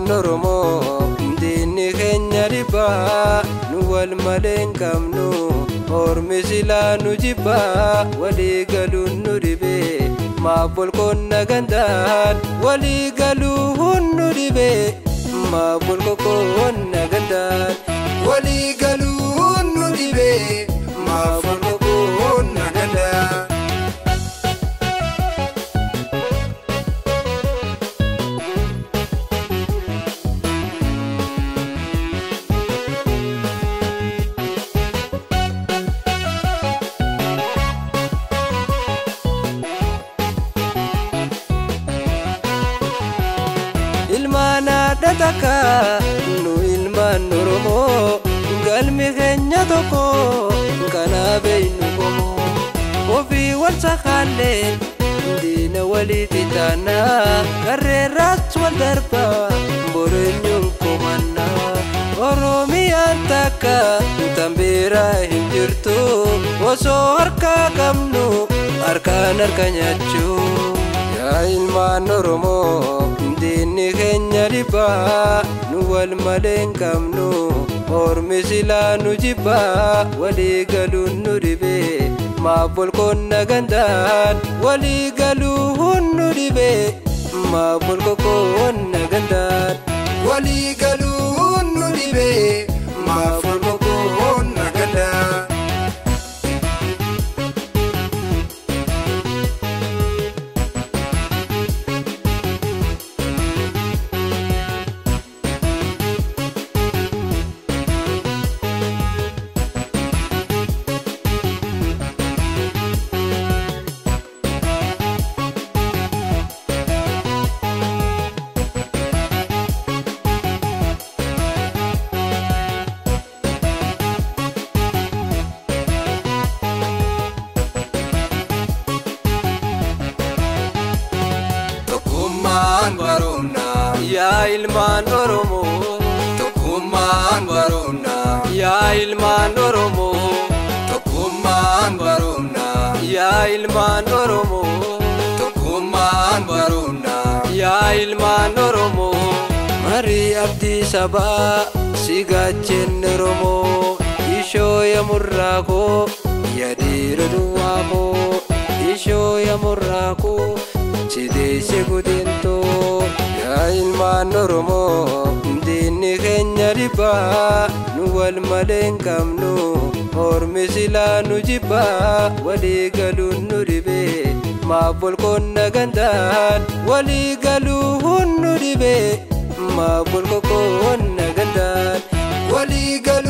ilmaan Oromoo diinni keenya dhibbaa nu wal malee hin qabnu ormi silaa nu jibbaa walii galuun nu dhibee maaf bolqonna gandaan walii galuun nu dhibee maaf bolqonna gandaan walii galuun nu dhibee maaf bolqonna gandaan. Ilmaana dataka nu ilmaan Oromoo galmi keenya tokko kana beeynu qomo ofii wal sakaaleen diina walitti taana karreerraas wal darba boreenyuun komanna Oromiyaan takka tambeera hin jirtu osoo harkaa qabnu harkaan harka nyaachuu yaa ilmaan Oromoo diinni keenya dhibbaa nu wal malee hin qabnu ormi silaa nu jibbaa walii galuun nu dhibee maaf bolqonna gandaan walii galuun nu dhibee maaf bolqonna gandaan walii galuun nu dhibee maaf bolqonna gandaan. Yaa ilmaan Oromoo tokkummaan baroomna yaa ilmaan Oromoo tokkummaan baroomna yaa ilmaan Oromoo tokkummaan baroomna yaa ilmaan Oromoo marii abdii sabaa si gaacheen Oromoo ishooya murraakoo yadiira duwwaakoo ishooya murraakoo sideesse gudeentoo yaa ilmaan Oromoo diinni keenya dhibbaa nu wal malee hin qabnu ormi silaa nu jibbaa walii galuun nu dhibee maaf bolqonna gandaan walii galuun nu dhibee maaf bolqonna gandaan walii galuun